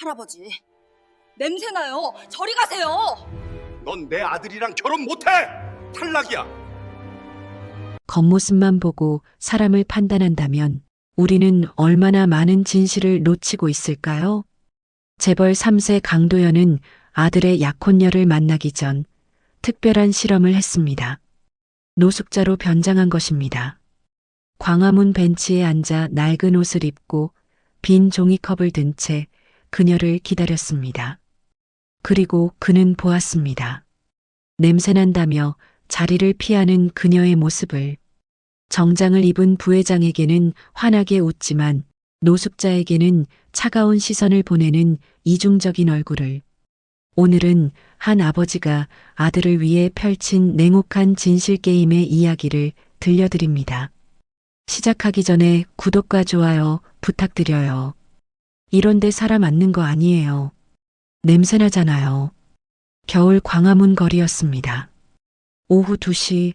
할아버지, 냄새나요. 저리 가세요. 넌 내 아들이랑 결혼 못해! 탈락이야! 겉모습만 보고 사람을 판단한다면 우리는 얼마나 많은 진실을 놓치고 있을까요? 재벌 3세 강도연은 아들의 약혼녀를 만나기 전 특별한 실험을 했습니다. 노숙자로 변장한 것입니다. 광화문 벤치에 앉아 낡은 옷을 입고 빈 종이컵을 든 채 그녀를 기다렸습니다. 그리고 그는 보았습니다. 냄새난다며 자리를 피하는 그녀의 모습을. 정장을 입은 부회장에게는 환하게 웃지만 노숙자에게는 차가운 시선을 보내는 이중적인 얼굴을. 오늘은 한 아버지가 아들을 위해 펼친 냉혹한 진실 게임의 이야기를 들려드립니다. 시작하기 전에 구독과 좋아요 부탁드려요. 이런데 사람 앉는 거 아니에요. 냄새나잖아요. 겨울 광화문 거리였습니다. 오후 2시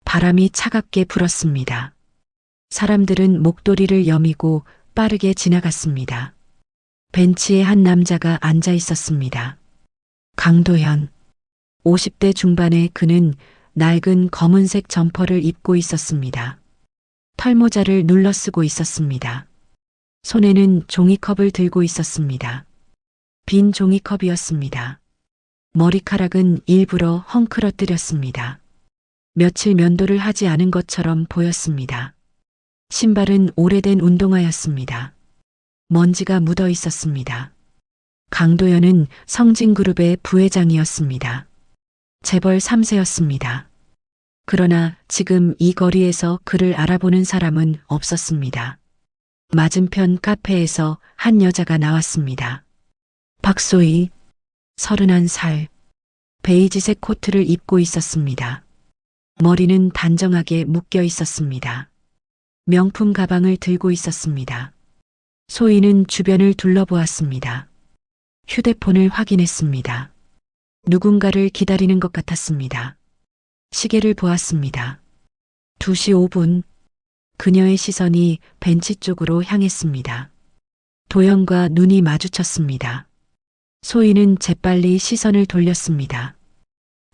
바람이 차갑게 불었습니다. 사람들은 목도리를 여미고 빠르게 지나갔습니다. 벤치에 한 남자가 앉아 있었습니다. 강도현. 50대 중반의 그는 낡은 검은색 점퍼를 입고 있었습니다. 털모자를 눌러 쓰고 있었습니다. 손에는 종이컵을 들고 있었습니다. 빈 종이컵이었습니다. 머리카락은 일부러 헝클어뜨렸습니다. 며칠 면도를 하지 않은 것처럼 보였습니다. 신발은 오래된 운동화였습니다. 먼지가 묻어 있었습니다. 강도연은 성진그룹의 부회장이었습니다. 재벌 3세였습니다. 그러나 지금 이 거리에서 그를 알아보는 사람은 없었습니다. 맞은편 카페에서 한 여자가 나왔습니다. 박소희, 31살, 베이지색 코트를 입고 있었습니다. 머리는 단정하게 묶여 있었습니다. 명품 가방을 들고 있었습니다. 소희는 주변을 둘러보았습니다. 휴대폰을 확인했습니다. 누군가를 기다리는 것 같았습니다. 시계를 보았습니다. 2시 5분. 그녀의 시선이 벤치 쪽으로 향했습니다. 도연과 눈이 마주쳤습니다. 소희는 재빨리 시선을 돌렸습니다.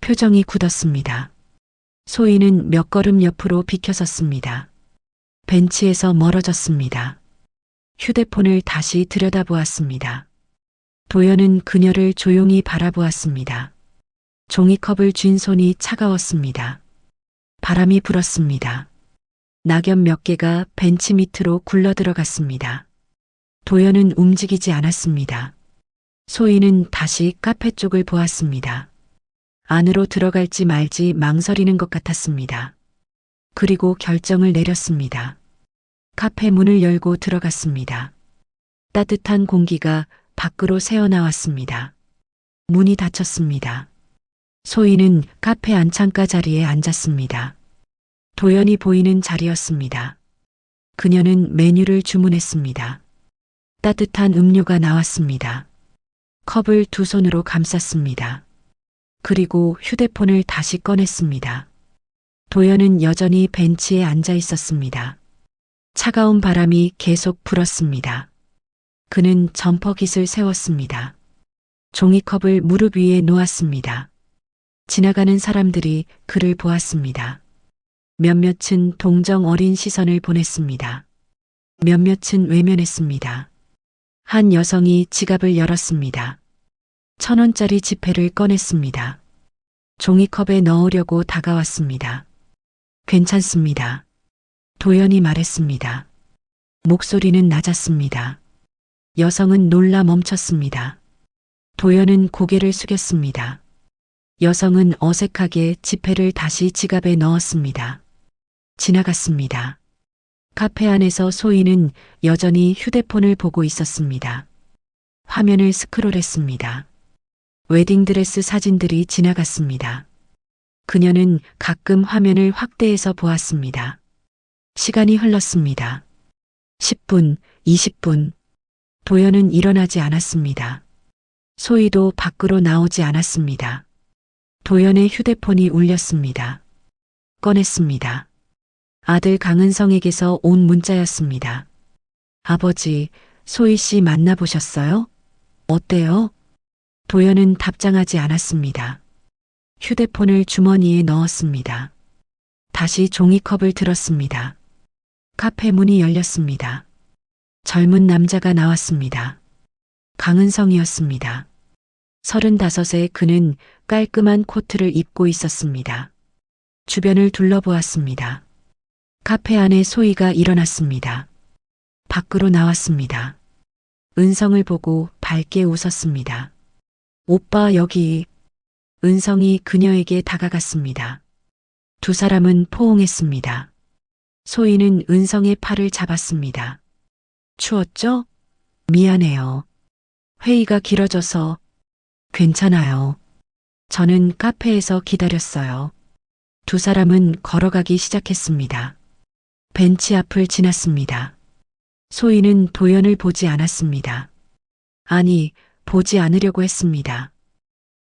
표정이 굳었습니다. 소희는 몇 걸음 옆으로 비켜섰습니다. 벤치에서 멀어졌습니다. 휴대폰을 다시 들여다보았습니다. 도연은 그녀를 조용히 바라보았습니다. 종이컵을 쥔 손이 차가웠습니다. 바람이 불었습니다. 낙엽 몇 개가 벤치 밑으로 굴러들어갔습니다. 도연은 움직이지 않았습니다. 소희는 다시 카페 쪽을 보았습니다. 안으로 들어갈지 말지 망설이는 것 같았습니다. 그리고 결정을 내렸습니다. 카페 문을 열고 들어갔습니다. 따뜻한 공기가 밖으로 새어나왔습니다. 문이 닫혔습니다. 소희는 카페 안창가 자리에 앉았습니다. 도연이 보이는 자리였습니다. 그녀는 메뉴를 주문했습니다. 따뜻한 음료가 나왔습니다. 컵을 두 손으로 감쌌습니다. 그리고 휴대폰을 다시 꺼냈습니다. 도연은 여전히 벤치에 앉아 있었습니다. 차가운 바람이 계속 불었습니다. 그는 점퍼깃을 세웠습니다. 종이컵을 무릎 위에 놓았습니다. 지나가는 사람들이 그를 보았습니다. 몇몇은 동정 어린 시선을 보냈습니다. 몇몇은 외면했습니다. 한 여성이 지갑을 열었습니다. 1,000원짜리 지폐를 꺼냈습니다. 종이컵에 넣으려고 다가왔습니다. 괜찮습니다. 도연이 말했습니다. 목소리는 낮았습니다. 여성은 놀라 멈췄습니다. 도연은 고개를 숙였습니다. 여성은 어색하게 지폐를 다시 지갑에 넣었습니다. 지나갔습니다. 카페 안에서 소희는 여전히 휴대폰을 보고 있었습니다. 화면을 스크롤했습니다. 웨딩드레스 사진들이 지나갔습니다. 그녀는 가끔 화면을 확대해서 보았습니다. 시간이 흘렀습니다. 10분, 20분. 도연은 일어나지 않았습니다. 소희도 밖으로 나오지 않았습니다. 도연의 휴대폰이 울렸습니다. 꺼냈습니다. 아들 강은성에게서 온 문자였습니다. 아버지, 소희 씨 만나보셨어요? 어때요? 도연은 답장하지 않았습니다. 휴대폰을 주머니에 넣었습니다. 다시 종이컵을 들었습니다. 카페 문이 열렸습니다. 젊은 남자가 나왔습니다. 강은성이었습니다. 35세 그는 깔끔한 코트를 입고 있었습니다. 주변을 둘러보았습니다. 카페 안에 소희가 일어났습니다. 밖으로 나왔습니다. 은성을 보고 밝게 웃었습니다. 오빠 여기. 은성이 그녀에게 다가갔습니다. 두 사람은 포옹했습니다. 소희는 은성의 팔을 잡았습니다. 추웠죠? 미안해요. 회의가 길어져서. 괜찮아요. 저는 카페에서 기다렸어요. 두 사람은 걸어가기 시작했습니다. 벤치 앞을 지났습니다. 소희는 도연을 보지 않았습니다. 아니, 보지 않으려고 했습니다.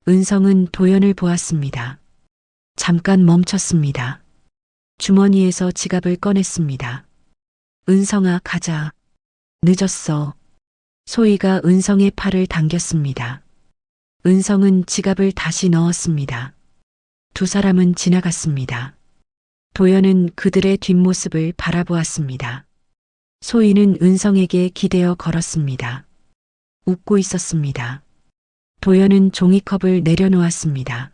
은성은 도연을 보았습니다. 잠깐 멈췄습니다. 주머니에서 지갑을 꺼냈습니다. 은성아, 가자. 늦었어. 소희가 은성의 팔을 당겼습니다. 은성은 지갑을 다시 넣었습니다. 두 사람은 지나갔습니다. 도연은 그들의 뒷모습을 바라보았습니다. 소희는 은성에게 기대어 걸었습니다. 웃고 있었습니다. 도연은 종이컵을 내려놓았습니다.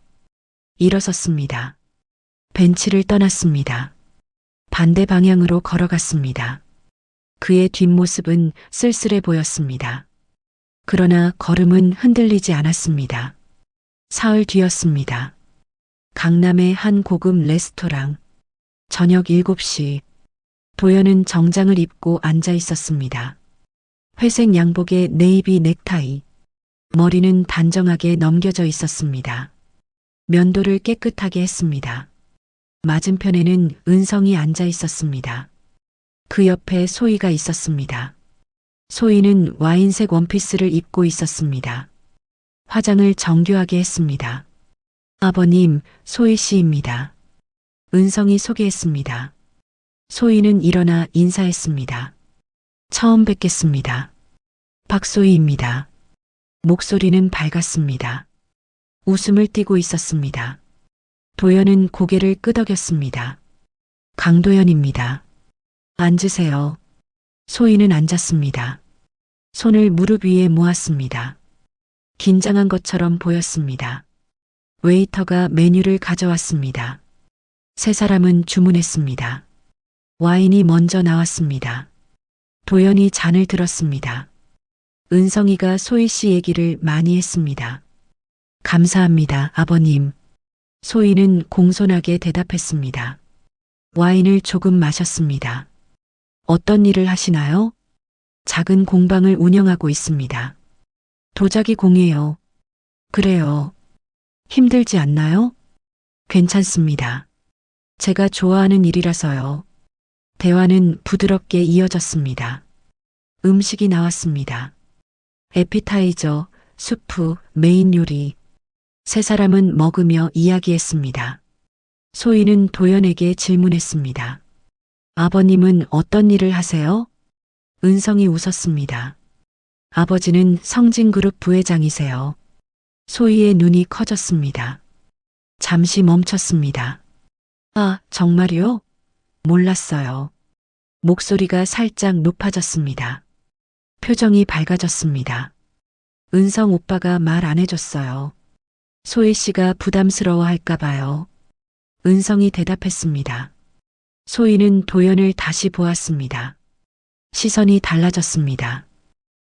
일어섰습니다. 벤치를 떠났습니다. 반대 방향으로 걸어갔습니다. 그의 뒷모습은 쓸쓸해 보였습니다. 그러나 걸음은 흔들리지 않았습니다. 사흘 뒤였습니다. 강남의 한 고급 레스토랑. 저녁 7시. 도연은 정장을 입고 앉아 있었습니다. 회색 양복에 네이비 넥타이. 머리는 단정하게 넘겨져 있었습니다. 면도를 깨끗하게 했습니다. 맞은편에는 은성이 앉아 있었습니다. 그 옆에 소희가 있었습니다. 소희는 와인색 원피스를 입고 있었습니다. 화장을 정교하게 했습니다. 아버님, 소희 씨입니다. 은성이 소개했습니다. 소희는 일어나 인사했습니다. 처음 뵙겠습니다. 박소희입니다. 목소리는 밝았습니다. 웃음을 띠고 있었습니다. 도연은 고개를 끄덕였습니다. 강도연입니다. 앉으세요. 소희는 앉았습니다. 손을 무릎 위에 모았습니다. 긴장한 것처럼 보였습니다. 웨이터가 메뉴를 가져왔습니다. 세 사람은 주문했습니다. 와인이 먼저 나왔습니다. 도연이 잔을 들었습니다. 은성이가 소희 씨 얘기를 많이 했습니다. 감사합니다, 아버님. 소희는 공손하게 대답했습니다. 와인을 조금 마셨습니다. 어떤 일을 하시나요? 작은 공방을 운영하고 있습니다. 도자기 공예요. 그래요. 힘들지 않나요? 괜찮습니다. 제가 좋아하는 일이라서요. 대화는 부드럽게 이어졌습니다. 음식이 나왔습니다. 에피타이저, 수프, 메인 요리. 세 사람은 먹으며 이야기했습니다. 소희는 도연에게 질문했습니다. 아버님은 어떤 일을 하세요? 은성이 웃었습니다. 아버지는 성진그룹 부회장이세요. 소희의 눈이 커졌습니다. 잠시 멈췄습니다. 아, 정말요? 몰랐어요. 목소리가 살짝 높아졌습니다. 표정이 밝아졌습니다. 은성 오빠가 말 안 해줬어요. 소희 씨가 부담스러워 할까 봐요. 은성이 대답했습니다. 소희는 도연을 다시 보았습니다. 시선이 달라졌습니다.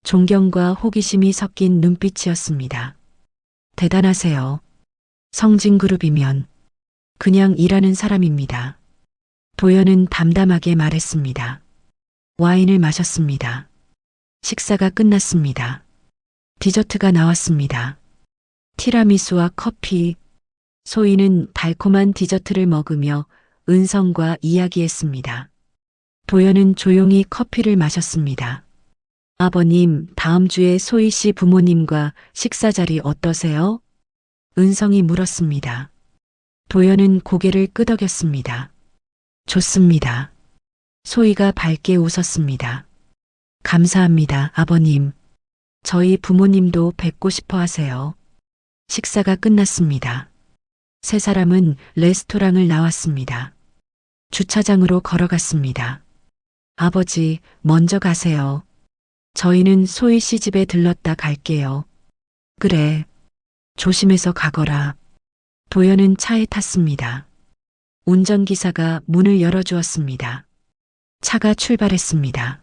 존경과 호기심이 섞인 눈빛이었습니다. 대단하세요. 성진그룹이면 그냥 일하는 사람입니다. 도연은 담담하게 말했습니다. 와인을 마셨습니다. 식사가 끝났습니다. 디저트가 나왔습니다. 티라미수와 커피. 소희는 달콤한 디저트를 먹으며 은성과 이야기했습니다. 도연은 조용히 커피를 마셨습니다. 아버님, 다음 주에 소희 씨 부모님과 식사 자리 어떠세요? 은성이 물었습니다. 도연은 고개를 끄덕였습니다. 좋습니다. 소희가 밝게 웃었습니다. 감사합니다, 아버님. 저희 부모님도 뵙고 싶어 하세요. 식사가 끝났습니다. 세 사람은 레스토랑을 나왔습니다. 주차장으로 걸어갔습니다. 아버지, 먼저 가세요. 저희는 소희 씨 집에 들렀다 갈게요. 그래. 조심해서 가거라. 도연은 차에 탔습니다. 운전기사가 문을 열어주었습니다. 차가 출발했습니다.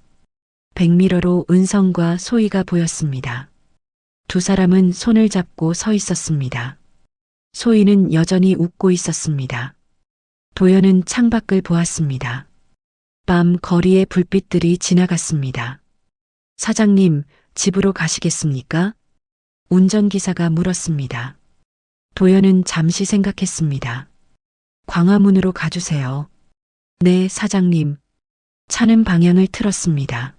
백미러로 은성과 소희가 보였습니다. 두 사람은 손을 잡고 서 있었습니다. 소희는 여전히 웃고 있었습니다. 도연은 창밖을 보았습니다. 밤 거리의 불빛들이 지나갔습니다. 사장님, 집으로 가시겠습니까? 운전기사가 물었습니다. 도연은 잠시 생각했습니다. 광화문으로 가주세요. 네, 사장님. 차는 방향을 틀었습니다.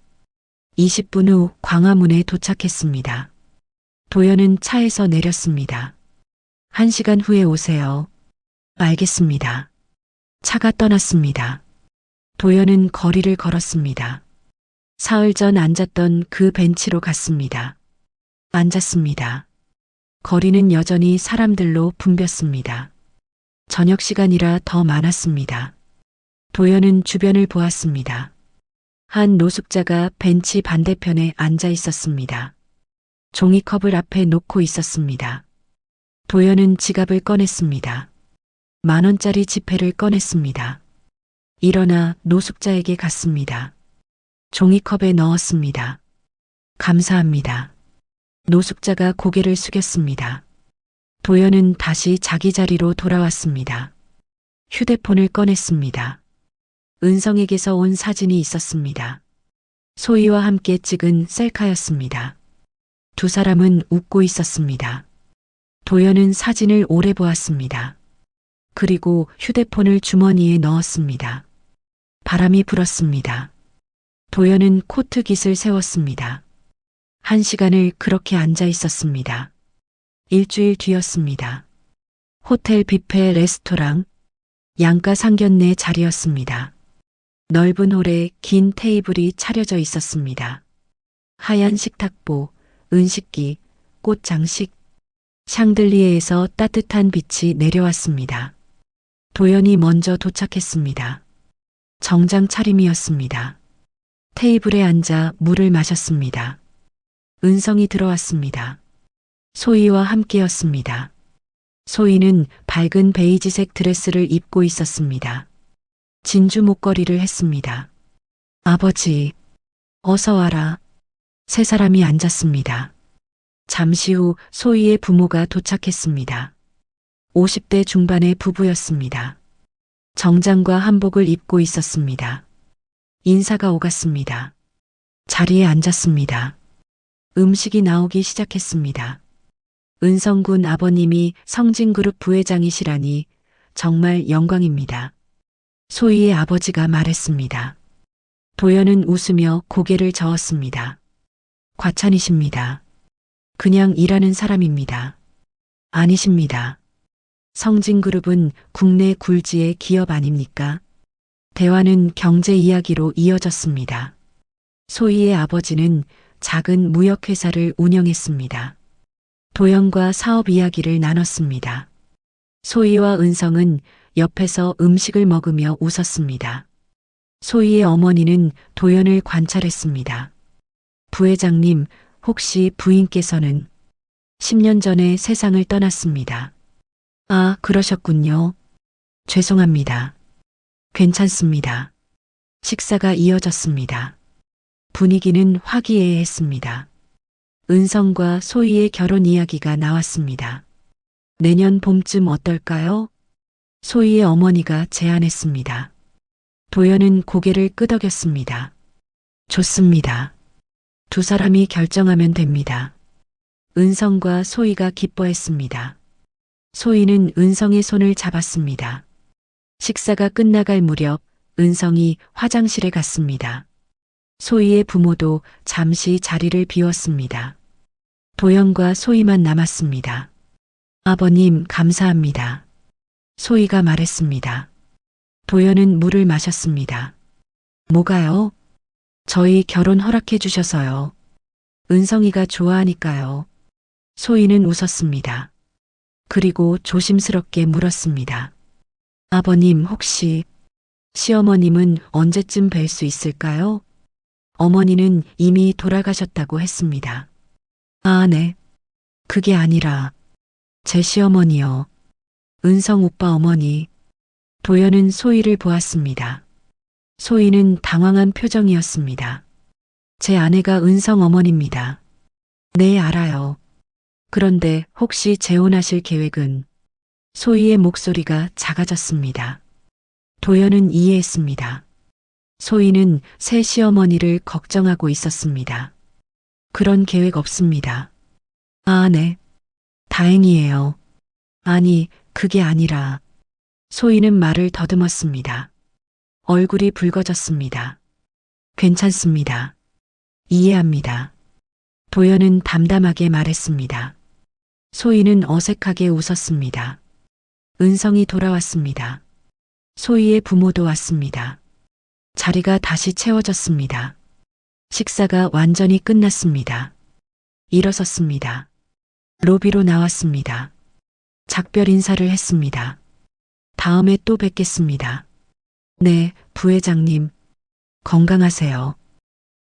20분 후 광화문에 도착했습니다. 도연은 차에서 내렸습니다. 1시간 후에 오세요. 알겠습니다. 차가 떠났습니다. 도연은 거리를 걸었습니다. 사흘 전 앉았던 그 벤치로 갔습니다. 앉았습니다. 거리는 여전히 사람들로 붐볐습니다. 저녁 시간이라 더 많았습니다. 도연은 주변을 보았습니다. 한 노숙자가 벤치 반대편에 앉아 있었습니다. 종이컵을 앞에 놓고 있었습니다. 도연은 지갑을 꺼냈습니다. 10,000원짜리 지폐를 꺼냈습니다. 일어나 노숙자에게 갔습니다. 종이컵에 넣었습니다. 감사합니다. 노숙자가 고개를 숙였습니다. 도연은 다시 자기 자리로 돌아왔습니다. 휴대폰을 꺼냈습니다. 은성에게서 온 사진이 있었습니다. 소희와 함께 찍은 셀카였습니다. 두 사람은 웃고 있었습니다. 도연은 사진을 오래 보았습니다. 그리고 휴대폰을 주머니에 넣었습니다. 바람이 불었습니다. 도연은 코트 깃을 세웠습니다. 1시간을 그렇게 앉아 있었습니다. 일주일 뒤였습니다. 호텔 뷔페 레스토랑 양가 상견례 자리였습니다. 넓은 홀에 긴 테이블이 차려져 있었습니다. 하얀 식탁보, 은식기, 꽃 장식, 샹들리에에서 따뜻한 빛이 내려왔습니다. 도연이 먼저 도착했습니다. 정장 차림이었습니다. 테이블에 앉아 물을 마셨습니다. 은성이 들어왔습니다. 소희와 함께였습니다. 소희는 밝은 베이지색 드레스를 입고 있었습니다. 진주 목걸이를 했습니다. 아버지, 어서 와라. 세 사람이 앉았습니다. 잠시 후 소희의 부모가 도착했습니다. 50대 중반의 부부였습니다. 정장과 한복을 입고 있었습니다. 인사가 오갔습니다. 자리에 앉았습니다. 음식이 나오기 시작했습니다. 은성군 아버님이 성진그룹 부회장이시라니 정말 영광입니다. 소희의 아버지가 말했습니다. 도연은 웃으며 고개를 저었습니다. 과찬이십니다. 그냥 일하는 사람입니다. 아니십니다. 성진그룹은 국내 굴지의 기업 아닙니까? 대화는 경제 이야기로 이어졌습니다. 소희의 아버지는 작은 무역회사를 운영했습니다. 도연과 사업 이야기를 나눴습니다. 소희와 은성은 옆에서 음식을 먹으며 웃었습니다. 소희의 어머니는 도연을 관찰했습니다. 부회장님, 혹시 부인께서는 10년 전에 세상을 떠났습니다. 아, 그러셨군요. 죄송합니다. 괜찮습니다. 식사가 이어졌습니다. 분위기는 화기애애했습니다. 은성과 소희의 결혼 이야기가 나왔습니다. 내년 봄쯤 어떨까요? 소희의 어머니가 제안했습니다. 도연은 고개를 끄덕였습니다. 좋습니다. 두 사람이 결정하면 됩니다. 은성과 소희가 기뻐했습니다. 소희는 은성의 손을 잡았습니다. 식사가 끝나갈 무렵 은성이 화장실에 갔습니다. 소희의 부모도 잠시 자리를 비웠습니다. 도연과 소희만 남았습니다. 아버님, 감사합니다. 소희가 말했습니다. 도연은 물을 마셨습니다. 뭐가요? 저희 결혼 허락해 주셔서요. 은성이가 좋아하니까요. 소희는 웃었습니다. 그리고 조심스럽게 물었습니다. 아버님 혹시 시어머님은 언제쯤 뵐 수 있을까요? 어머니는 이미 돌아가셨다고 했습니다. 아, 네. 그게 아니라 제 시어머니요. 은성 오빠 어머니. 도연은 소희를 보았습니다. 소희는 당황한 표정이었습니다. 제 아내가 은성 어머니입니다. 네, 알아요. 그런데 혹시 재혼하실 계획은? 소희의 목소리가 작아졌습니다. 도연은 이해했습니다. 소희는 새 시어머니를 걱정하고 있었습니다. 그런 계획 없습니다. 아, 네. 다행이에요. 아니, 그게 아니라. 소희는 말을 더듬었습니다. 얼굴이 붉어졌습니다. 괜찮습니다. 이해합니다. 도연은 담담하게 말했습니다. 소희는 어색하게 웃었습니다. 은성이 돌아왔습니다. 소희의 부모도 왔습니다. 자리가 다시 채워졌습니다. 식사가 완전히 끝났습니다. 일어섰습니다. 로비로 나왔습니다. 작별 인사를 했습니다. 다음에 또 뵙겠습니다. 네, 부회장님. 건강하세요.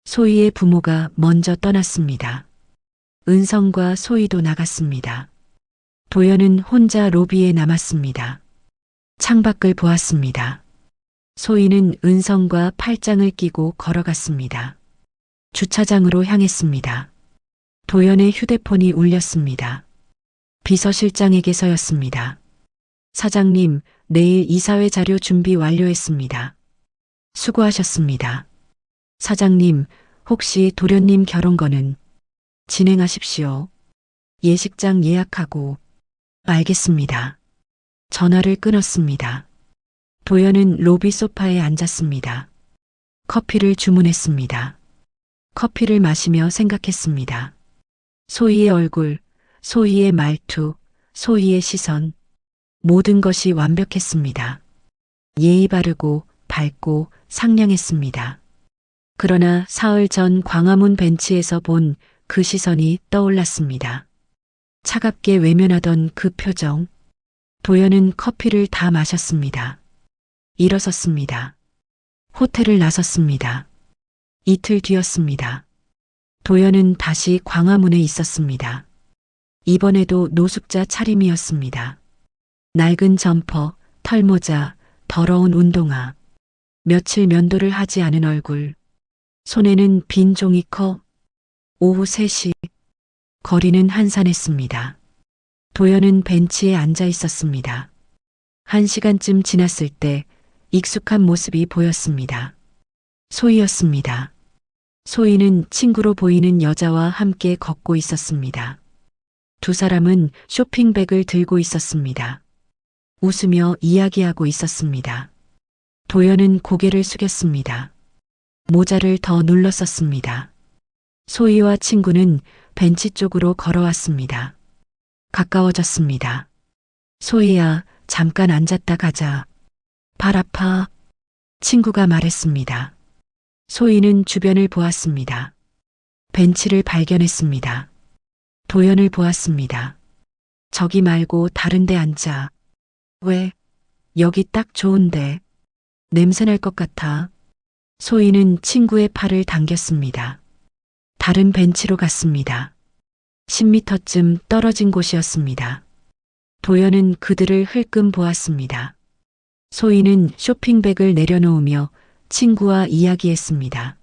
소희의 부모가 먼저 떠났습니다. 은성과 소희도 나갔습니다. 도연은 혼자 로비에 남았습니다. 창밖을 보았습니다. 소희는 은성과 팔짱을 끼고 걸어갔습니다. 주차장으로 향했습니다. 도연의 휴대폰이 울렸습니다. 비서실장에게서였습니다. 사장님, 내일 이사회 자료 준비 완료했습니다. 수고하셨습니다. 사장님, 혹시 도련님 결혼거는 진행하십시오. 예식장 예약하고. 알겠습니다. 전화를 끊었습니다. 도연은 로비 소파에 앉았습니다. 커피를 주문했습니다. 커피를 마시며 생각했습니다. 소희의 얼굴, 소희의 말투, 소희의 시선, 모든 것이 완벽했습니다. 예의 바르고 밝고 상냥했습니다. 그러나 사흘 전 광화문 벤치에서 본 그 시선이 떠올랐습니다. 차갑게 외면하던 그 표정. 도연은 커피를 다 마셨습니다. 일어섰습니다. 호텔을 나섰습니다. 이틀 뒤였습니다. 도연은 다시 광화문에 있었습니다. 이번에도 노숙자 차림이었습니다. 낡은 점퍼, 털모자, 더러운 운동화, 며칠 면도를 하지 않은 얼굴, 손에는 빈 종이컵. 오후 3시, 거리는 한산했습니다. 도연은 벤치에 앉아 있었습니다. 1시간쯤 지났을 때 익숙한 모습이 보였습니다. 소희였습니다. 소희는 친구로 보이는 여자와 함께 걷고 있었습니다. 두 사람은 쇼핑백을 들고 있었습니다. 웃으며 이야기하고 있었습니다. 도연은 고개를 숙였습니다. 모자를 더 눌렀었습니다. 소희와 친구는 벤치 쪽으로 걸어왔습니다. 가까워졌습니다. 소희야, 잠깐 앉았다 가자. 발 아파. 친구가 말했습니다. 소희는 주변을 보았습니다. 벤치를 발견했습니다. 도연을 보았습니다. 저기 말고 다른 데 앉아. 왜? 여기 딱 좋은데. 냄새날 것 같아. 소희는 친구의 팔을 당겼습니다. 다른 벤치로 갔습니다. 10m쯤 떨어진 곳이었습니다. 도연은 그들을 흘끔 보았습니다. 소희는 쇼핑백을 내려놓으며 친구와 이야기했습니다.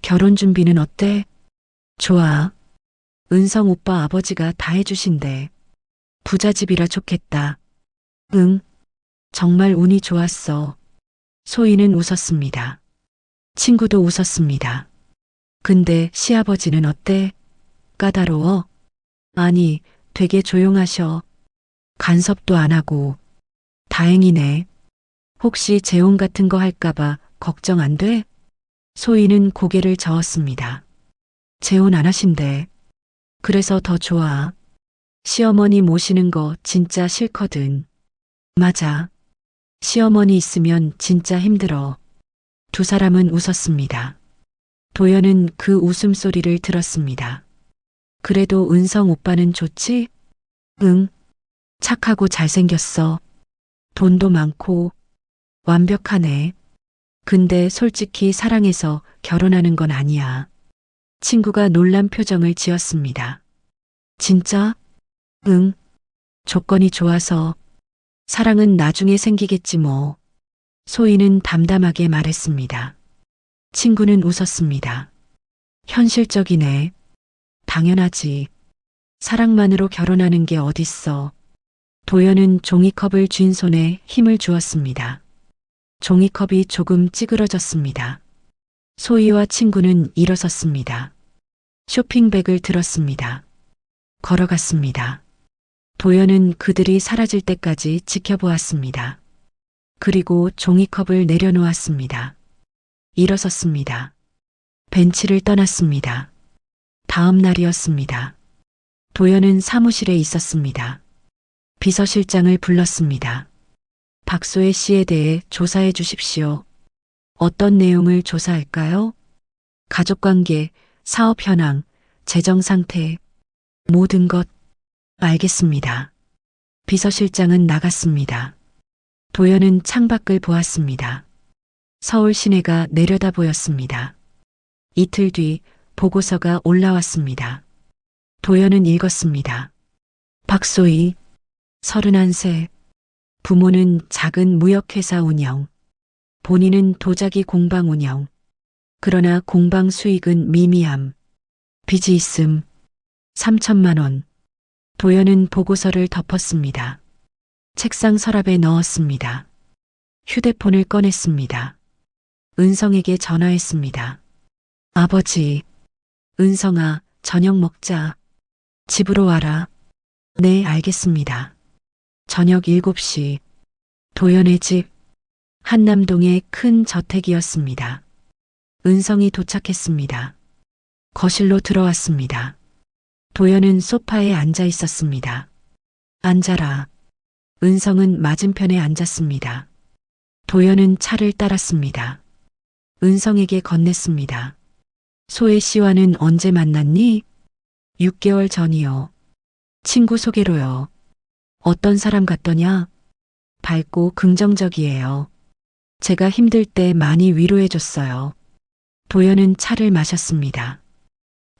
결혼 준비는 어때? 좋아. 은성 오빠 아버지가 다 해주신대. 부잣집이라 좋겠다. 응. 정말 운이 좋았어. 소희는 웃었습니다. 친구도 웃었습니다. 근데 시아버지는 어때? 까다로워? 아니, 되게 조용하셔. 간섭도 안 하고. 다행이네. 혹시 재혼 같은 거 할까봐 걱정 안 돼? 소희는 고개를 저었습니다. 재혼 안 하신대. 그래서 더 좋아. 시어머니 모시는 거 진짜 싫거든. 맞아. 시어머니 있으면 진짜 힘들어. 두 사람은 웃었습니다. 도연은 그 웃음소리를 들었습니다. 그래도 은성 오빠는 좋지? 응. 착하고 잘생겼어. 돈도 많고 완벽하네. 근데 솔직히 사랑해서 결혼하는 건 아니야. 친구가 놀란 표정을 지었습니다. 진짜? 응. 조건이 좋아서. 사랑은 나중에 생기겠지 뭐. 소희는 담담하게 말했습니다. 친구는 웃었습니다. 현실적이네. 당연하지. 사랑만으로 결혼하는 게 어딨어. 도연은 종이컵을 쥔 손에 힘을 주었습니다. 종이컵이 조금 찌그러졌습니다. 소희와 친구는 일어섰습니다. 쇼핑백을 들었습니다. 걸어갔습니다. 도연은 그들이 사라질 때까지 지켜보았습니다. 그리고 종이컵을 내려놓았습니다. 일어섰습니다. 벤치를 떠났습니다. 다음 날이었습니다. 도연은 사무실에 있었습니다. 비서실장을 불렀습니다. 박소혜 씨에 대해 조사해 주십시오. 어떤 내용을 조사할까요? 가족관계, 사업 현황, 재정 상태, 모든 것. 알겠습니다. 비서실장은 나갔습니다. 도연은 창밖을 보았습니다. 서울 시내가 내려다 보였습니다. 이틀 뒤 보고서가 올라왔습니다. 도연은 읽었습니다. 박소희, 31세, 부모는 작은 무역회사 운영, 본인은 도자기 공방 운영, 그러나 공방 수익은 미미함, 빚이 있음, 3천만 원. 도연은 보고서를 덮었습니다. 책상 서랍에 넣었습니다. 휴대폰을 꺼냈습니다. 은성에게 전화했습니다. 아버지, 은성아, 저녁 먹자. 집으로 와라. 네, 알겠습니다. 저녁 7시, 도연의 집, 한남동의 큰 저택이었습니다. 은성이 도착했습니다. 거실로 들어왔습니다. 도연은 소파에 앉아 있었습니다. 앉아라. 은성은 맞은편에 앉았습니다. 도연은 차를 따랐습니다. 은성에게 건넸습니다. 소혜 씨와는 언제 만났니? 6개월 전이요. 친구 소개로요. 어떤 사람 같더냐? 밝고 긍정적이에요. 제가 힘들 때 많이 위로해줬어요. 도연은 차를 마셨습니다.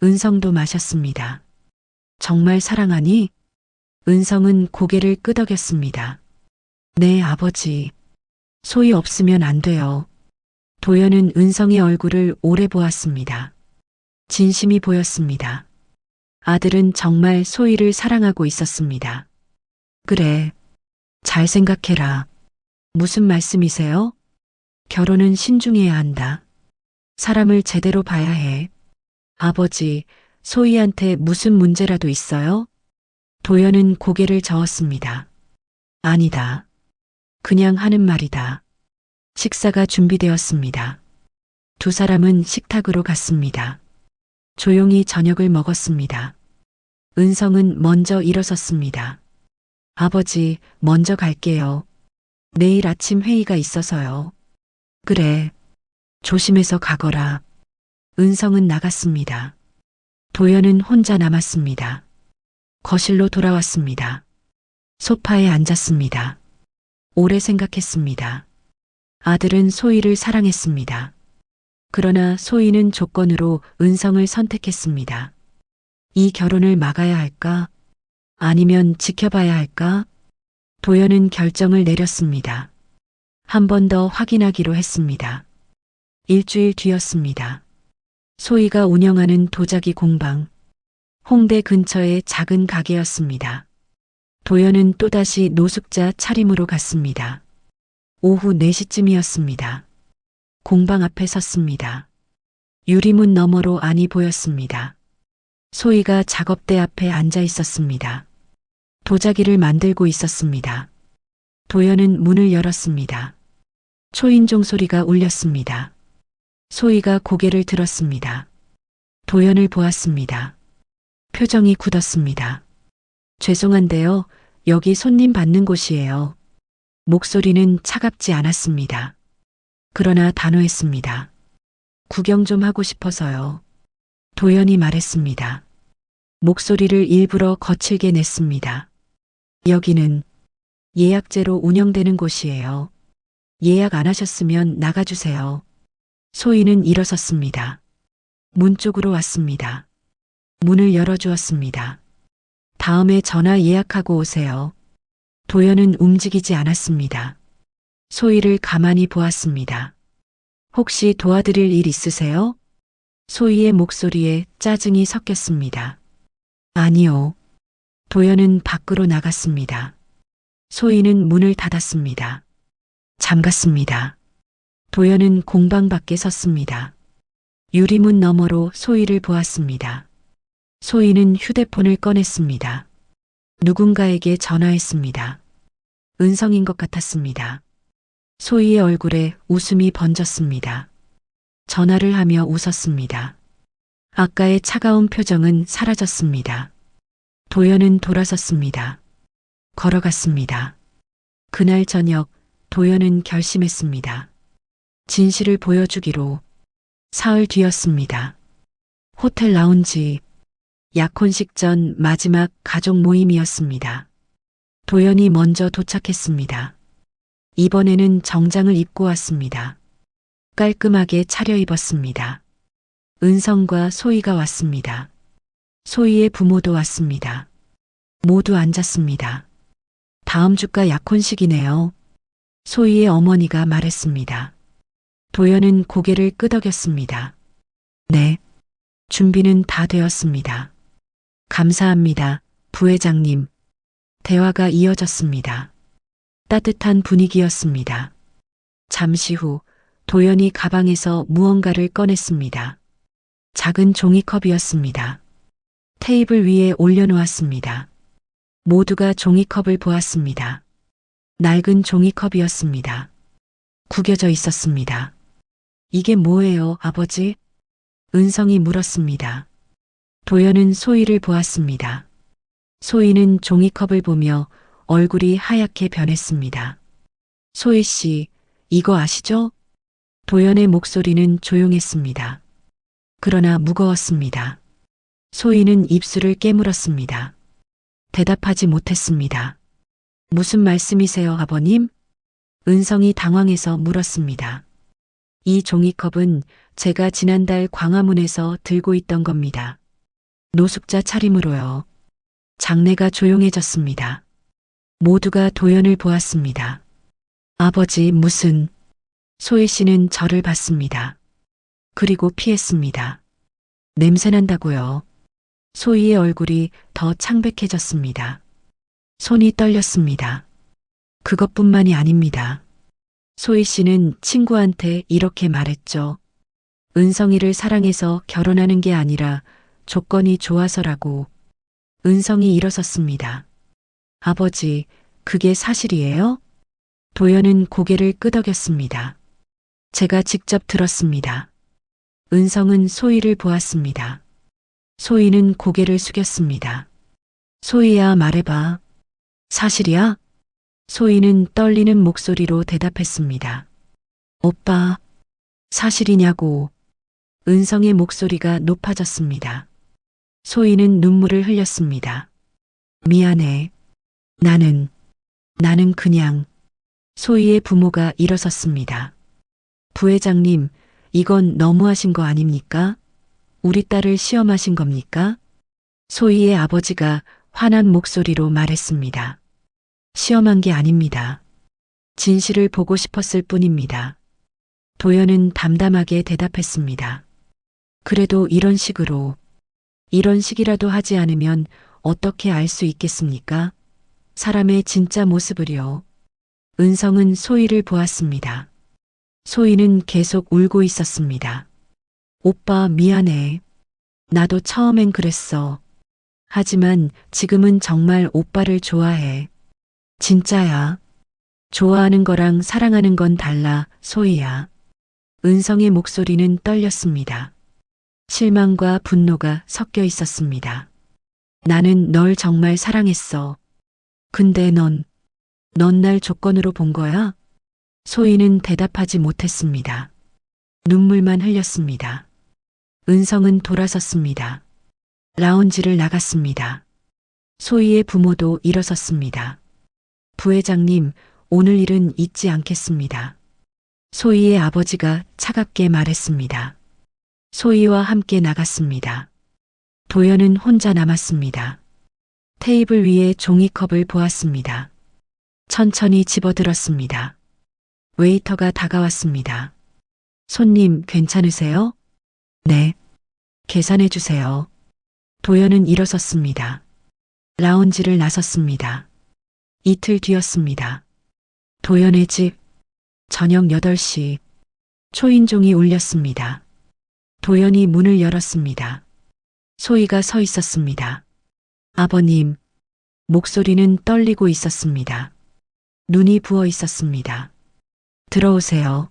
은성도 마셨습니다. 정말 사랑하니? 은성은 고개를 끄덕였습니다. 네, 아버지. 소희 없으면 안 돼요. 도연은 은성의 얼굴을 오래 보았습니다. 진심이 보였습니다. 아들은 정말 소희를 사랑하고 있었습니다. 그래. 잘 생각해라. 무슨 말씀이세요? 결혼은 신중해야 한다. 사람을 제대로 봐야 해. 아버지, 소희한테 무슨 문제라도 있어요? 도연은 고개를 저었습니다. 아니다. 그냥 하는 말이다. 식사가 준비되었습니다. 두 사람은 식탁으로 갔습니다. 조용히 저녁을 먹었습니다. 은성은 먼저 일어섰습니다. 아버지, 먼저 갈게요. 내일 아침 회의가 있어서요. 그래. 조심해서 가거라. 은성은 나갔습니다. 도연은 혼자 남았습니다. 거실로 돌아왔습니다. 소파에 앉았습니다. 오래 생각했습니다. 아들은 소희를 사랑했습니다. 그러나 소희는 조건으로 은성을 선택했습니다. 이 결혼을 막아야 할까? 아니면 지켜봐야 할까? 도연은 결정을 내렸습니다. 한 번 더 확인하기로 했습니다. 일주일 뒤였습니다. 소희가 운영하는 도자기 공방. 홍대 근처의 작은 가게였습니다. 도연은 또다시 노숙자 차림으로 갔습니다. 오후 4시쯤이었습니다. 공방 앞에 섰습니다. 유리문 너머로 안이 보였습니다. 소희가 작업대 앞에 앉아 있었습니다. 도자기를 만들고 있었습니다. 도연은 문을 열었습니다. 초인종 소리가 울렸습니다. 소희가 고개를 들었습니다. 도연을 보았습니다. 표정이 굳었습니다. 죄송한데요. 여기 손님 받는 곳이에요. 목소리는 차갑지 않았습니다. 그러나 단호했습니다. 구경 좀 하고 싶어서요. 도연이 말했습니다. 목소리를 일부러 거칠게 냈습니다. 여기는 예약제로 운영되는 곳이에요. 예약 안 하셨으면 나가주세요. 소희는 일어섰습니다. 문 쪽으로 왔습니다. 문을 열어주었습니다. 다음에 전화 예약하고 오세요. 도연은 움직이지 않았습니다. 소희를 가만히 보았습니다. 혹시 도와드릴 일 있으세요? 소희의 목소리에 짜증이 섞였습니다. 아니요. 도연은 밖으로 나갔습니다. 소희는 문을 닫았습니다. 잠갔습니다. 도연은 공방 밖에 섰습니다. 유리문 너머로 소희를 보았습니다. 소희는 휴대폰을 꺼냈습니다. 누군가에게 전화했습니다. 은성인 것 같았습니다. 소희의 얼굴에 웃음이 번졌습니다. 전화를 하며 웃었습니다. 아까의 차가운 표정은 사라졌습니다. 도연은 돌아섰습니다. 걸어갔습니다. 그날 저녁 도연은 결심했습니다. 진실을 보여주기로. 사흘 뒤였습니다. 호텔 라운지. 약혼식 전 마지막 가족 모임이었습니다. 도연이 먼저 도착했습니다. 이번에는 정장을 입고 왔습니다. 깔끔하게 차려입었습니다. 은성과 소희가 왔습니다. 소희의 부모도 왔습니다. 모두 앉았습니다. 다음 주가 약혼식이네요. 소희의 어머니가 말했습니다. 도연은 고개를 끄덕였습니다. 네. 준비는 다 되었습니다. 감사합니다, 부회장님. 대화가 이어졌습니다. 따뜻한 분위기였습니다. 잠시 후 도연이 가방에서 무언가를 꺼냈습니다. 작은 종이컵이었습니다. 테이블 위에 올려놓았습니다. 모두가 종이컵을 보았습니다. 낡은 종이컵이었습니다. 구겨져 있었습니다. 이게 뭐예요, 아버지? 은성이 물었습니다. 도연은 소희를 보았습니다. 소희는 종이컵을 보며 얼굴이 하얗게 변했습니다. 소희 씨, 이거 아시죠? 도연의 목소리는 조용했습니다. 그러나 무거웠습니다. 소희는 입술을 깨물었습니다. 대답하지 못했습니다. 무슨 말씀이세요, 아버님? 은성이 당황해서 물었습니다. 이 종이컵은 제가 지난달 광화문에서 들고 있던 겁니다. 노숙자 차림으로요. 장내가 조용해졌습니다. 모두가 도연을 보았습니다. 아버지 무슨... 소희 씨는 저를 봤습니다. 그리고 피했습니다. 냄새난다고요. 소희의 얼굴이 더 창백해졌습니다. 손이 떨렸습니다. 그것뿐만이 아닙니다. 소희 씨는 친구한테 이렇게 말했죠. 은성이를 사랑해서 결혼하는 게 아니라 조건이 좋아서라고. 은성이 일어섰습니다. 아버지, 그게 사실이에요? 도연은 고개를 끄덕였습니다. 제가 직접 들었습니다. 은성은 소희를 보았습니다. 소희는 고개를 숙였습니다. 소희야, 말해봐. 사실이야? 소희는 떨리는 목소리로 대답했습니다. 오빠, 사실이냐고. 은성의 목소리가 높아졌습니다. 소희는 눈물을 흘렸습니다. 미안해. 나는 그냥... 소희의 부모가 일어섰습니다. 부회장님, 이건 너무하신 거 아닙니까? 우리 딸을 시험하신 겁니까? 소희의 아버지가 화난 목소리로 말했습니다. 시험한 게 아닙니다. 진실을 보고 싶었을 뿐입니다. 도연은 담담하게 대답했습니다. 그래도 이런 식이라도 하지 않으면 어떻게 알 수 있겠습니까? 사람의 진짜 모습을요. 은성은 소희를 보았습니다. 소희는 계속 울고 있었습니다. 오빠 미안해. 나도 처음엔 그랬어. 하지만 지금은 정말 오빠를 좋아해. 진짜야. 좋아하는 거랑 사랑하는 건 달라, 소희야. 은성의 목소리는 떨렸습니다. 실망과 분노가 섞여 있었습니다. 나는 널 정말 사랑했어. 근데 넌 날 조건으로 본 거야? 소희는 대답하지 못했습니다. 눈물만 흘렸습니다. 은성은 돌아섰습니다. 라운지를 나갔습니다. 소희의 부모도 일어섰습니다. 부회장님, 오늘 일은 잊지 않겠습니다. 소희의 아버지가 차갑게 말했습니다. 소희와 함께 나갔습니다. 도연은 혼자 남았습니다. 테이블 위에 종이컵을 보았습니다. 천천히 집어들었습니다. 웨이터가 다가왔습니다. 손님 괜찮으세요? 네. 계산해 주세요. 도연은 일어섰습니다. 라운지를 나섰습니다. 이틀 뒤였습니다. 도연의 집, 저녁 8시, 초인종이 울렸습니다. 도연이 문을 열었습니다. 소희가 서 있었습니다. 아버님, 목소리는 떨리고 있었습니다. 눈이 부어 있었습니다. 들어오세요.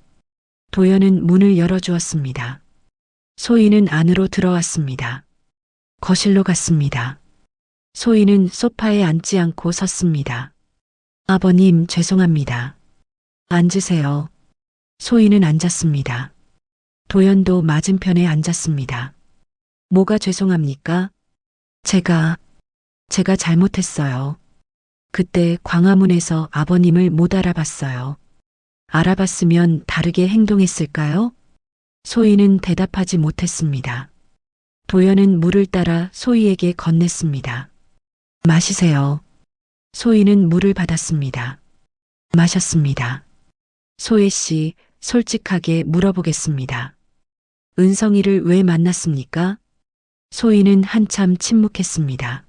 도연은 문을 열어주었습니다. 소희는 안으로 들어왔습니다. 거실로 갔습니다. 소희는 소파에 앉지 않고 섰습니다. 아버님, 죄송합니다. 앉으세요. 소희는 앉았습니다. 도연도 맞은편에 앉았습니다. 뭐가 죄송합니까? 제가 잘못했어요. 그때 광화문에서 아버님을 못 알아봤어요. 알아봤으면 다르게 행동했을까요? 소희는 대답하지 못했습니다. 도연은 물을 따라 소희에게 건넸습니다. 마시세요. 소희는 물을 받았습니다. 마셨습니다. 소혜 씨, 솔직하게 물어보겠습니다. 은성이를 왜 만났습니까? 소희는 한참 침묵했습니다.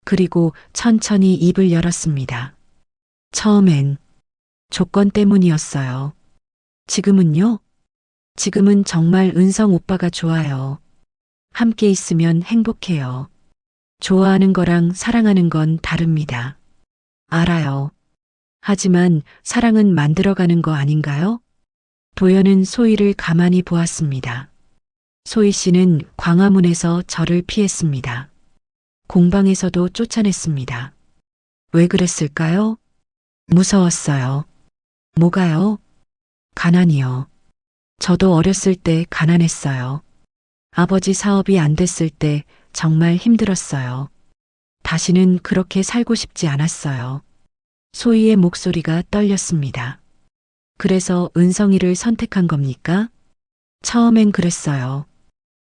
그리고 천천히 입을 열었습니다. 처음엔 조건 때문이었어요. 지금은요? 지금은 정말 은성 오빠가 좋아요. 함께 있으면 행복해요. 좋아하는 거랑 사랑하는 건 다릅니다. 알아요. 하지만 사랑은 만들어가는 거 아닌가요? 도연은 소희를 가만히 보았습니다. 소희 씨는 광화문에서 저를 피했습니다. 공방에서도 쫓아냈습니다. 왜 그랬을까요? 무서웠어요. 뭐가요? 가난이요. 저도 어렸을 때 가난했어요. 아버지 사업이 안 됐을 때 정말 힘들었어요. 다시는 그렇게 살고 싶지 않았어요. 소희의 목소리가 떨렸습니다. 그래서 은성이를 선택한 겁니까? 처음엔 그랬어요.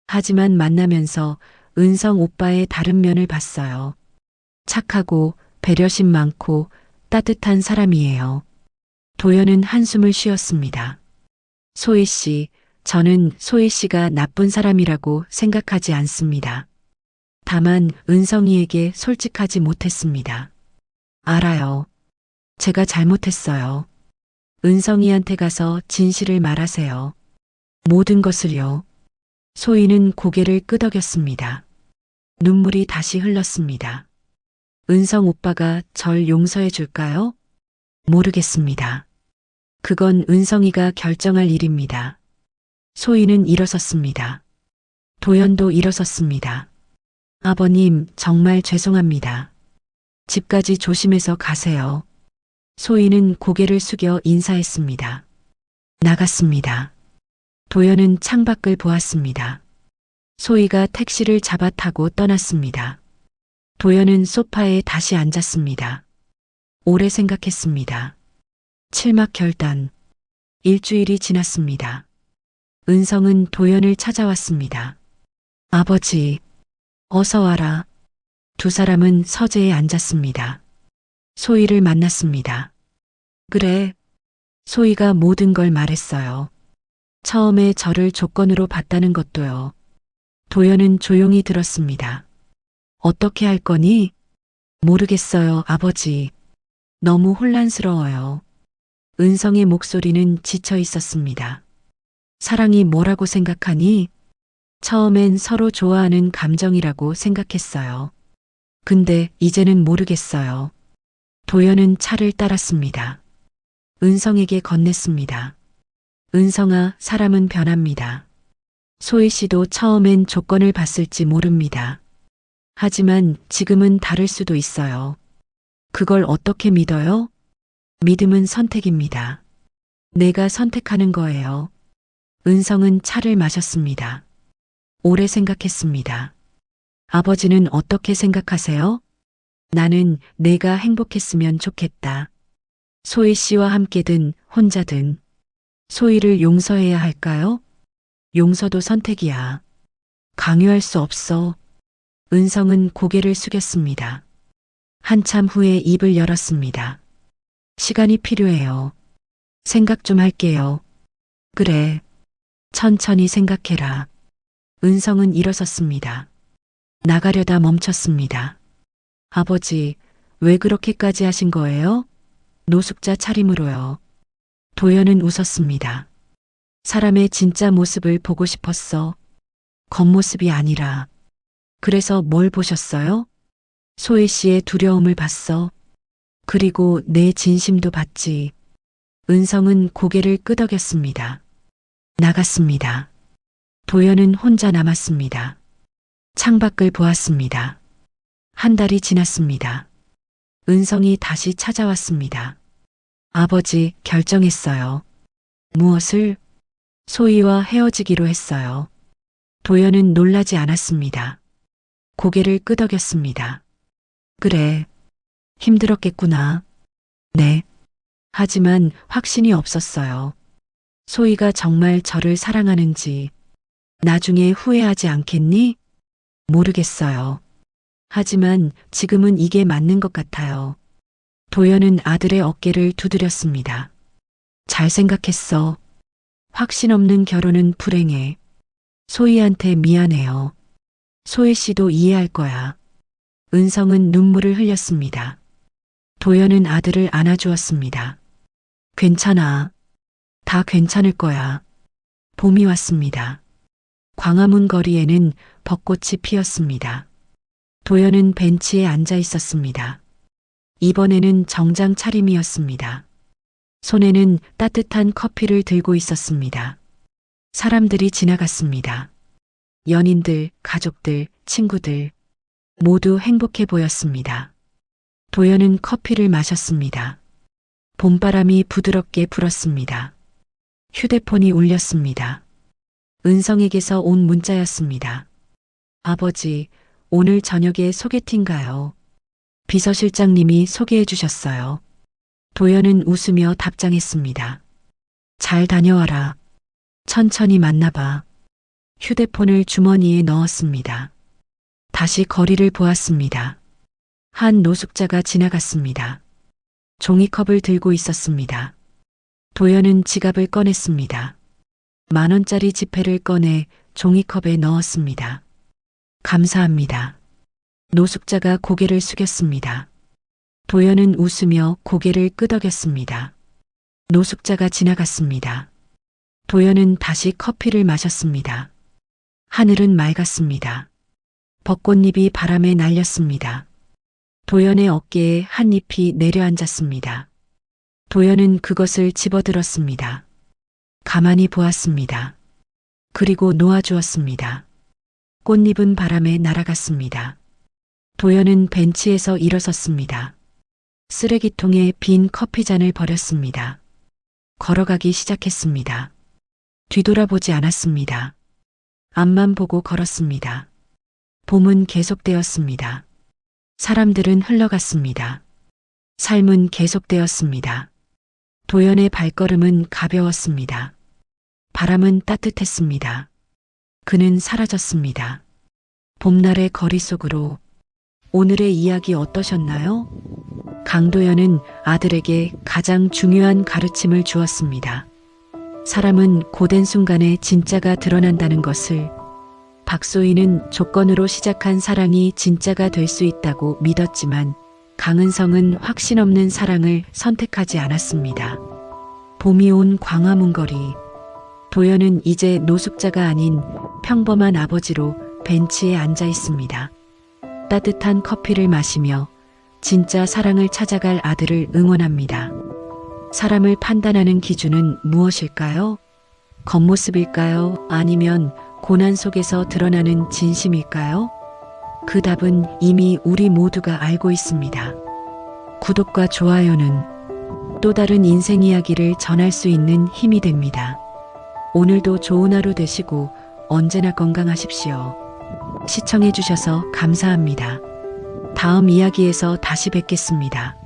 하지만 만나면서 은성 오빠의 다른 면을 봤어요. 착하고 배려심 많고 따뜻한 사람이에요. 도연은 한숨을 쉬었습니다. 소희 씨, 저는 소희 씨가 나쁜 사람이라고 생각하지 않습니다. 다만 은성이에게 솔직하지 못했습니다. 알아요. 제가 잘못했어요. 은성이한테 가서 진실을 말하세요. 모든 것을요. 소희는 고개를 끄덕였습니다. 눈물이 다시 흘렀습니다. 은성 오빠가 절 용서해 줄까요? 모르겠습니다. 그건 은성이가 결정할 일입니다. 소희는 일어섰습니다. 도연도 일어섰습니다. 아버님, 정말 죄송합니다. 집까지 조심해서 가세요. 소희는 고개를 숙여 인사했습니다. 나갔습니다. 도연은 창밖을 보았습니다. 소희가 택시를 잡아 타고 떠났습니다. 도연은 소파에 다시 앉았습니다. 오래 생각했습니다. 칠막 결단. 일주일이 지났습니다. 은성은 도연을 찾아왔습니다. 아버지, 어서 와라. 두 사람은 서재에 앉았습니다. 소희를 만났습니다. 그래. 소희가 모든 걸 말했어요. 처음에 저를 조건으로 봤다는 것도요. 도연은 조용히 들었습니다. 어떻게 할 거니? 모르겠어요, 아버지. 너무 혼란스러워요. 은성의 목소리는 지쳐 있었습니다. 사랑이 뭐라고 생각하니? 처음엔 서로 좋아하는 감정이라고 생각했어요. 근데 이제는 모르겠어요. 도연은 차를 따랐습니다. 은성에게 건넸습니다. 은성아, 사람은 변합니다. 소희 씨도 처음엔 조건을 봤을지 모릅니다. 하지만 지금은 다를 수도 있어요. 그걸 어떻게 믿어요? 믿음은 선택입니다. 내가 선택하는 거예요. 은성은 차를 마셨습니다. 오래 생각했습니다. 아버지는 어떻게 생각하세요? 나는 내가 행복했으면 좋겠다. 소희 씨와 함께든 혼자든 소희를 용서해야 할까요? 용서도 선택이야. 강요할 수 없어. 은성은 고개를 숙였습니다. 한참 후에 입을 열었습니다. 시간이 필요해요. 생각 좀 할게요. 그래. 천천히 생각해라. 은성은 일어섰습니다. 나가려다 멈췄습니다. 아버지, 왜 그렇게까지 하신 거예요? 노숙자 차림으로요. 도연은 웃었습니다. 사람의 진짜 모습을 보고 싶었어. 겉모습이 아니라. 그래서 뭘 보셨어요? 소희 씨의 두려움을 봤어. 그리고 내 진심도 봤지. 은성은 고개를 끄덕였습니다. 나갔습니다. 도연은 혼자 남았습니다. 창밖을 보았습니다. 한 달이 지났습니다. 은성이 다시 찾아왔습니다. 아버지, 결정했어요. 무엇을? 소희와 헤어지기로 했어요. 도연은 놀라지 않았습니다. 고개를 끄덕였습니다. 그래. 힘들었겠구나. 네. 하지만 확신이 없었어요. 소희가 정말 저를 사랑하는지, 나중에 후회하지 않겠니? 모르겠어요. 하지만 지금은 이게 맞는 것 같아요. 도연은 아들의 어깨를 두드렸습니다. 잘 생각했어. 확신 없는 결혼은 불행해. 소희한테 미안해요. 소희 씨도 이해할 거야. 은성은 눈물을 흘렸습니다. 도연은 아들을 안아주었습니다. 괜찮아. 다 괜찮을 거야. 봄이 왔습니다. 광화문 거리에는 벚꽃이 피었습니다. 도연은 벤치에 앉아 있었습니다. 이번에는 정장 차림이었습니다. 손에는 따뜻한 커피를 들고 있었습니다. 사람들이 지나갔습니다. 연인들, 가족들, 친구들 모두 행복해 보였습니다. 도연은 커피를 마셨습니다. 봄바람이 부드럽게 불었습니다. 휴대폰이 울렸습니다. 은성에게서 온 문자였습니다. 아버지, 오늘 저녁에 소개팅 가요. 비서실장님이 소개해 주셨어요. 도연은 웃으며 답장했습니다. 잘 다녀와라. 천천히 만나봐. 휴대폰을 주머니에 넣었습니다. 다시 거리를 보았습니다. 한 노숙자가 지나갔습니다. 종이컵을 들고 있었습니다. 도연은 지갑을 꺼냈습니다. 10,000원짜리 지폐를 꺼내 종이컵에 넣었습니다. 감사합니다. 노숙자가 고개를 숙였습니다. 도연은 웃으며 고개를 끄덕였습니다. 노숙자가 지나갔습니다. 도연은 다시 커피를 마셨습니다. 하늘은 맑았습니다. 벚꽃잎이 바람에 날렸습니다. 도연의 어깨에 한 잎이 내려앉았습니다. 도연은 그것을 집어들었습니다. 가만히 보았습니다. 그리고 놓아주었습니다. 꽃잎은 바람에 날아갔습니다. 도연은 벤치에서 일어섰습니다. 쓰레기통에 빈 커피잔을 버렸습니다. 걸어가기 시작했습니다. 뒤돌아보지 않았습니다. 앞만 보고 걸었습니다. 봄은 계속되었습니다. 사람들은 흘러갔습니다. 삶은 계속되었습니다. 도연의 발걸음은 가벼웠습니다. 바람은 따뜻했습니다. 그는 사라졌습니다. 봄날의 거리 속으로. 오늘의 이야기 어떠셨나요? 강도연은 아들에게 가장 중요한 가르침을 주었습니다. 사람은 고된 순간에 진짜가 드러난다는 것을. 박소희는 조건으로 시작한 사랑이 진짜가 될 수 있다고 믿었지만 강은성은 확신 없는 사랑을 선택하지 않았습니다. 봄이 온 광화문 거리. 도연은 이제 노숙자가 아닌 평범한 아버지로 벤치에 앉아 있습니다. 따뜻한 커피를 마시며 진짜 사랑을 찾아갈 아들을 응원합니다. 사람을 판단하는 기준은 무엇일까요? 겉모습일까요? 아니면 고난 속에서 드러나는 진심일까요? 그 답은 이미 우리 모두가 알고 있습니다. 구독과 좋아요는 또 다른 인생 이야기를 전할 수 있는 힘이 됩니다. 오늘도 좋은 하루 되시고 언제나 건강하십시오. 시청해주셔서 감사합니다. 다음 이야기에서 다시 뵙겠습니다.